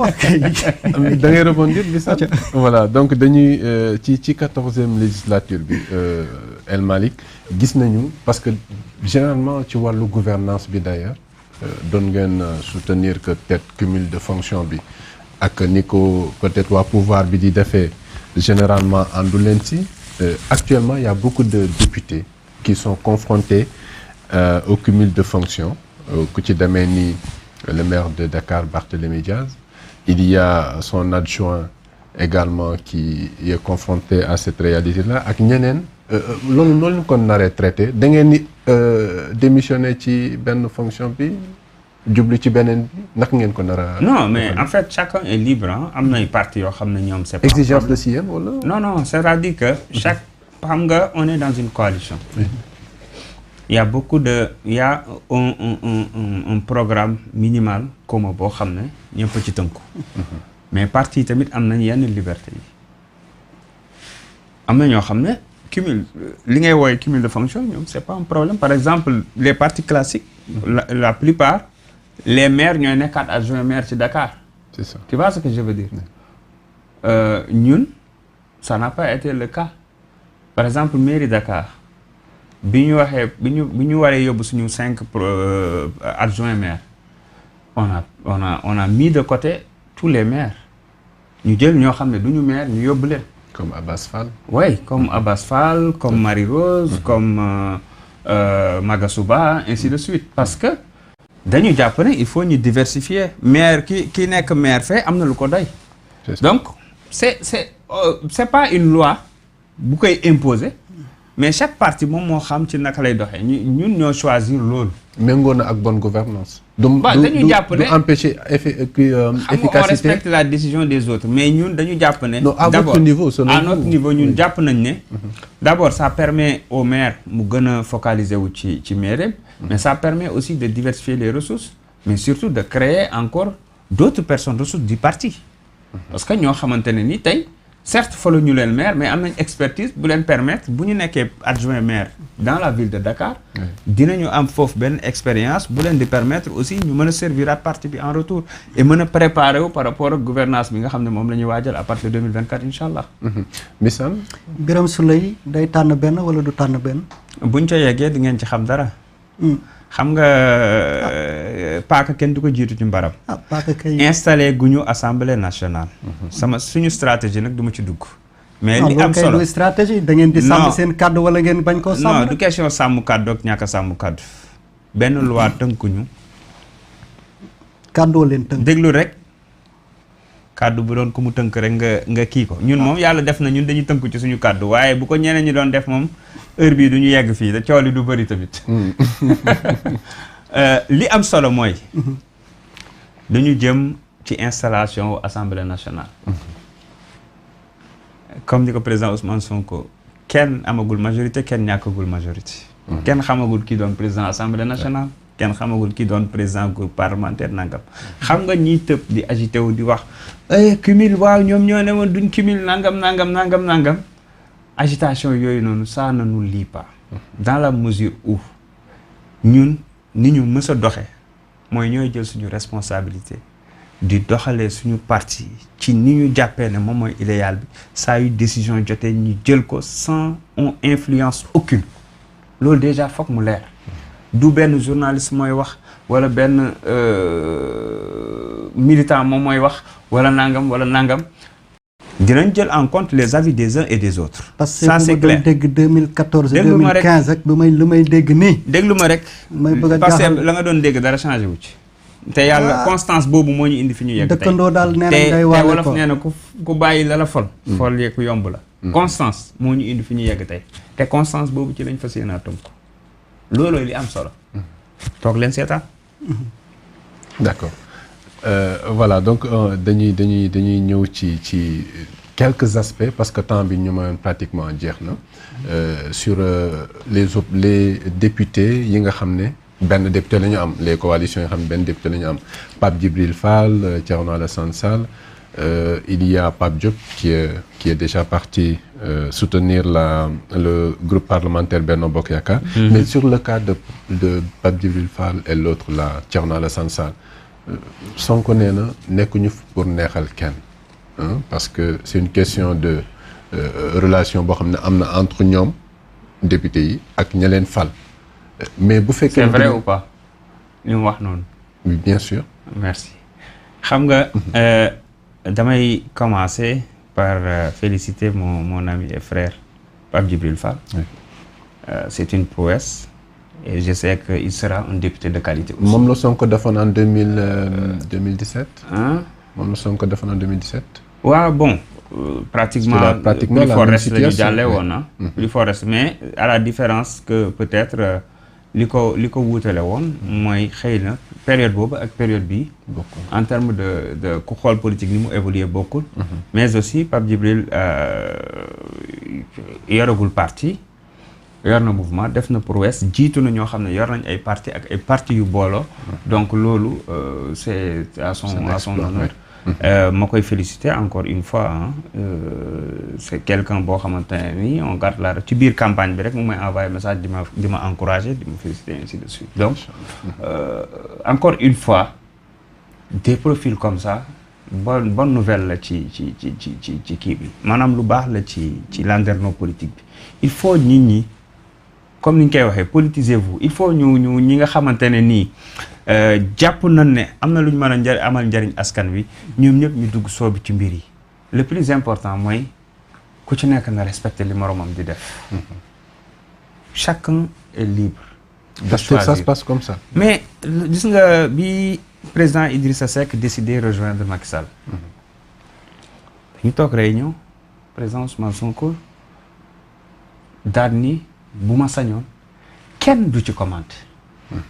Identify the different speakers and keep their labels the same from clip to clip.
Speaker 1: da ngay rebondir bi sax voilà donc dañuy ci 14e législature bi El Malick gis nañu parce que généralement ci wàllu gouvernance bi d'ailleurs doon ngeen soutenir que peut-être cumul de fonction bi ak ni ko peut-être waa pouvoir bi di defee généralement àndu leen si actuellement il y a beaucoup de députés qui sont confrontés au cumul de fonction ku ci demee ni le maire de Dakar Barthélémy Diaz. Il y a son adjoint également qui est confronté à cette réalité-là ak ñeneen loolu noonu ko naree traité da ngeen ni démissionné ci benn fonction bi jublu ci beneen bi naka ngeen ko nar a.
Speaker 2: non mais en fait chacun est libre am nay parti yoo xam ne ñoom c'est pas
Speaker 1: exigence de si yéen wala.
Speaker 2: non c'est-à-dire que chaque xam nga on est dans une coalition. Il y a un programme minimal commun boo xam ne ñëpp ci tënku. mais parti tamit am nañ yenn liberté yi. am na ñoo xam ne cumul li ngay woowe cumul de fonction ñoom c'est pas un problème par exemple les partis classiques. la plupart les maires ñooy nekkaat adjoint maire ci Dakar.
Speaker 1: C'est ça.
Speaker 2: Tu vois ce que je veux dire. ñun ça n'a pas été le cas par exemple mairie Dakar. bi ñu waree yóbbu suñu 5 adjoints maires on a mis de côté tous les maires ñu jël ñoo xam ne du ñu maire ñu yóbbu leen.
Speaker 1: comme Abbas Fall.
Speaker 2: oui comme Abbas Fall comme Marie Rose comme Magasouba ainsi de suite parce que dañu jàpp ne il faut ñu diversifier maire ki nekk maire fee am na lu ko doy. donc c'est pas une loi bu koy imposer. mais chaque parti moom moo xam ci naka lay doxee ñun ñoo choisir loolu.
Speaker 1: méngoo na ak bonne gouvernance.
Speaker 2: dañu jàpp ne
Speaker 1: du empêcher efficacité.
Speaker 2: on respecte la décision des autres mais ñun dañu jàpp ne.
Speaker 1: non à votre niveau selon
Speaker 2: à notre niveau ñun jàpp nañ ne. d'abord ça permet au maire mu gën a focaliser wu ci maire mais ça permet aussi de diversifier les ressources mais surtout de créer encore d'autres personnes ressources du parti. parce que ñoo xamante ne ni tey. certes falu ñu leen maire mais am nañ expertise bu leen permettre bu ñu nekkee adjoint maire dans la ville de Dakar dinañu am foofu benn expérience bu leen di permettre aussi ñu mën a servir à parti bi en retour et mën a préparer wu par rapport ak gouvernance bi nga xam ne moom la ñuy waajal à partir de 2024 incha allah.
Speaker 1: Mbissane.
Speaker 3: Birame Souleye day tànn benn wala du tànn benn. buñ
Speaker 2: ca yeggee di ngeen ci xam dara. xam nga paaka kenn du ko jiitu ci mbaram.
Speaker 3: paaka kay
Speaker 2: installé guñu assemblée nationale. suñu stratégie nag du ma ci dugg. mais li am solo
Speaker 3: stratégie da ngeen di sàmm seen kàddu wala ngeen bañ koo sàmm.
Speaker 2: non du question sàmm kàddu ak ñàkk a sàmm kàddu. benn loi tënkuñu.
Speaker 3: kàddoo leen tënk.
Speaker 2: déglu rek kàddu bu doon ko mu tënk rek nga kii ko ñun moom yàlla def na ñun dañuy tënku ci suñu kàddu waaye bu ko ñeneen ñi doon def moom. heure bii du ñu yegg fii da coow li du bëri tamit li am solo mooy dañu jëm ci installation assemblée nationale comme ni ko président Ousmane Sonko kenn amagul majorité kenn ñàkkagul majorité kenn xamagul kii doon président assemblée nationale kenn xamagul kii doon président groupe parlementaire nangam xam nga ñiy tëb di agité wu di wax cumul waaw ñoom ñoo ne woon duñ cumul nangam agitation yooyu noonu ça ne nous lie pas dans la mesure où ñun ni ñu mës a doxe mooy ñooy jël suñu responsabilité di doxalee suñu parti ci ni ñu jàppee ne moom mooy idéal bi saa yu décision jotee ñu jël ko sans influence aucune loolu déjà foog mu leer du benn journaliste mooy wax wala benn militant moom mooy wax wala nangam dinañ jël en compte les avis des uns et des autres.
Speaker 3: ça c'est clair parce que bu ma doon dégg 2014 2015 ak lu may dégg nii.
Speaker 2: déglu ma rek.
Speaker 3: may bëgg a
Speaker 2: parce que la nga doon dégg dara changé wu ci. te yàlla constance boobu moo ñu indi fi ñu yegg tey.
Speaker 3: dëkkandoo daal nee nañ day waale ko
Speaker 2: te wolof nee na ku bàyyi la fol. fol yee ku yomb la. constance moo ñu indi fi ñu yegg tey. te constance boobu ci lañ fas yéenaa tënk. looloo li am solo. toog leen seetaan.
Speaker 1: D'accord. Voilà donc dañuy ñëw ci quelques aspects parce que temps bi ñu mayoon pratiquement jeex na sur les députés yi nga xam ne benn député la ñu am les coalitions yi nga xam ne benn député la ñu am Pape Djibril Fall Thierno Alassane Sall il y a Pape Diop qui est déjà parti soutenir le groupe parlementaire Benno Bokk Yakaar. Mais sur le cas de Pape Djibril Fall et l'autre là Thierno Alassane Sall Sonko nee na nekkuñu pour neexal kenn parce que c'est une question de relation boo xam ne am na entre ñoom député yi ak ña leen fal mais bu fekkee.
Speaker 2: c'est vrai ou pas li mu wax noonu.
Speaker 1: oui bien sûr.
Speaker 2: merci xam nga damay commencer par féliciter mon ami et frère Pape Djibril Fall.
Speaker 1: Oui.
Speaker 2: C'est une prouesse et je sais qu'il sera un député de qualité aussi.
Speaker 1: moom la Sonko defoon en 2017. moom la Sonko defoon en 2017.
Speaker 2: waaw bon. Pratiquement
Speaker 1: pratiquement
Speaker 2: plus
Speaker 1: la
Speaker 2: fort
Speaker 1: même
Speaker 2: reste la ñu
Speaker 1: situation.
Speaker 2: jàllee woon ah. plus fort reste mais à la différence que peut-être li ko wuutale woon mooy xëy na période boobu ak période bii.
Speaker 1: bokkul
Speaker 2: en termes de ku xool politique ni mu évolué bokkul. mais aussi Pape Djibril yoragul parti yor na mouvement def na prouesse jiitu na ñoo xam ne yor nañ ay parti ak ay parti yu booloo. donc loolu c'est à son honneur. ma koy féliciter encore une fois c'est quelqu'un boo xamante ne nii on garde la ci biir campagne bi rek mu may envoyer message di ma encourager di ma féliciter ainsi de suite donc encore une fois des profils comme ça bonne nouvelle la ci kii bi maanaam lu baax la ci landerneau politique bi il faut nit ñi comme ni ñu koy waxee politisez-vous il faut ñu ñi nga xamante ne nii jàpp nañ ne am na lu ñu mën a amal njariñ askan wi ñoom ñëpp ñu dugg soobu ci mbir yi le plus important mooy ku ci nekk na respecter li moromam di def. Chacun est libre de choisir.
Speaker 1: Ça se passe comme ça.
Speaker 2: mais gis nga bi président Idrissa Seck décidé rejoindre Macky Sall. dañu toog réunion président Ousmane Sonko daal ni bu ma sañoon kenn du ci commenter.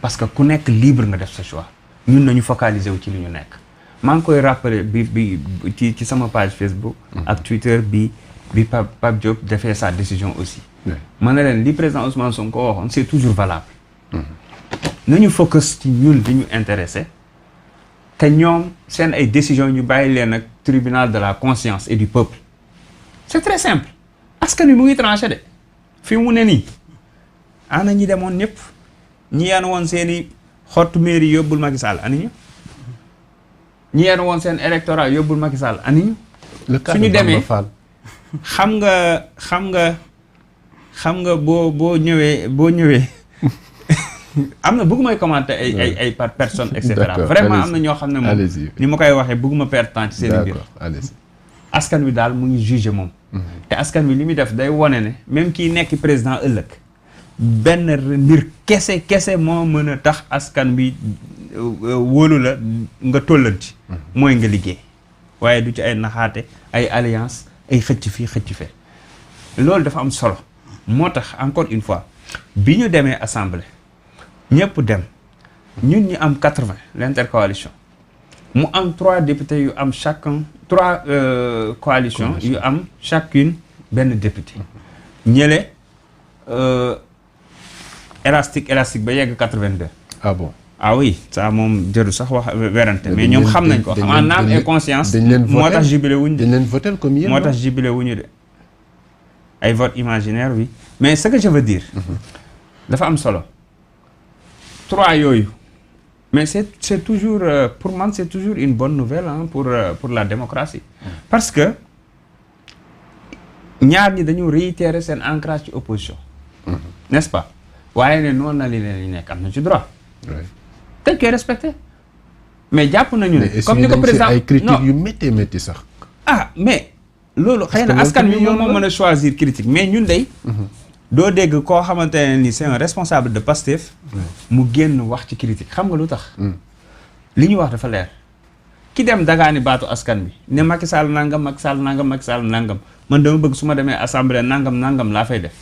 Speaker 2: parce que ku nekk libre nga def sa choix ñun nañu focaliser wu ci li ñu nekk maa ngi koy rappeler bi ci sama page Facebook ak Twitter bi Pape Diop defee sa décision aussi ma ne leen li président Ousmane Sonko waxoon c'est toujours valable nañu focus ci ñun li ñu intéressé te ñoom seen ay décisions ñu bàyyi leen ak tribunal de la conscience et du peuple c'est très simple askan wi mu ngi tranché de fi mu ne nii ana ñi demoon ñëpp ñi yeen woon seen i xottu mairie yóbbul Macky Sall ani ñu ñi yeen woon seen électorat yóbbul Macky Sall ani ñu suñu demee xam nga boo ñëwee am na bëggumay commenter ay par personne et cetera vraiment am na ñoo xam ne moom ni ma koy waxee bëgguma perdre temps ci seen i biir askan wi daal mu ngi juger moom te askan wi li muy def day wone ne même kii nekk président ëllëg benn mbir kese moo mën a tax askan bi wóolu la nga tollanti mooy nga liggéey waaye du ci ay naxaate ay alliance ay xëcc fii xëcc fee loolu dafa am solo moo tax encore une fois bi ñu demee assemblée ñëpp dem ñun ñu am 80 l'intercoalition mu am 3 députés yu am chacun 3 coalitions yu am chacune benn député ñële élastique ba yegg 82.
Speaker 1: ah bon
Speaker 2: ah oui ça moom jëru sax wax werante mais ñoom xam nañ ko xam en âme et conscience moo tax jubilé wuñ de
Speaker 1: dañ leen voté comme yéen
Speaker 2: moo tax jubilé wuñu de ay vote imaginaire oui mais ce que je veux dire dafa am solo 3 yooyu mais c'est toujours pour man c'est toujours une bonne nouvelle hein, pour la démocratie parce que ñaar ñi dañu réitérer seen ancrage ci opposition n'est-ce pas waaye ne noonu na li leen ñu nekk am na ci droit dañ koy respecté mais jàpp nañu ne comme ni ko président
Speaker 1: ay critiques yu métti sax
Speaker 2: mais loolu xëy na askan wi moom moo mën a choisir critique mais ñun day doo dégg koo xamante ne ni c'est un responsable de Pastef mu génn wax ci critique xam nga lu tax li ñu wax dafa leer ki dem dagaani baatu askan bi ne Macky Sall nangam Macky Sall nangam Macky Sall nangam man dama bëgg su ma demee assemblée nangam laa fay def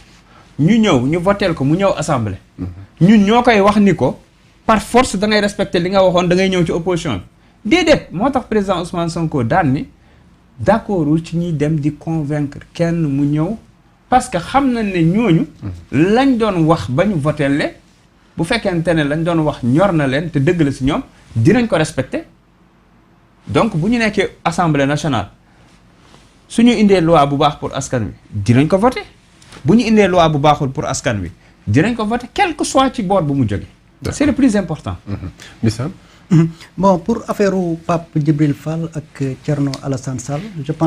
Speaker 2: ñu ñëw ñu voteel ko mu ñëw assemblée ñun ñoo koy wax ni ko par force da ngay respecter li nga waxoon da ngay ñëw ci opposition bi déedéet moo tax président Ousmane Sonko daan ni d'accordul ci ñuy dem di convaincre kenn mu ñëw parce que xam na ne ñooñu lañ doon wax ba ñu voteel le bu fekkente ne lañ doon wax ñor na leen te dëgg la si ñoom dinañ ko respecter donc bu ñu nekkee assemblée nationale suñu indee loi bu baax pour askan wi dinañ ko voter bu ñu indee loi bu baaxul pour askan wi dinañ ko voter quel que soit ci boor bu mu jógee c'est le plus important
Speaker 1: Missane
Speaker 3: Bon, pour affaire Pape Djibril Fall ak Thierno Alassane Sall, je pense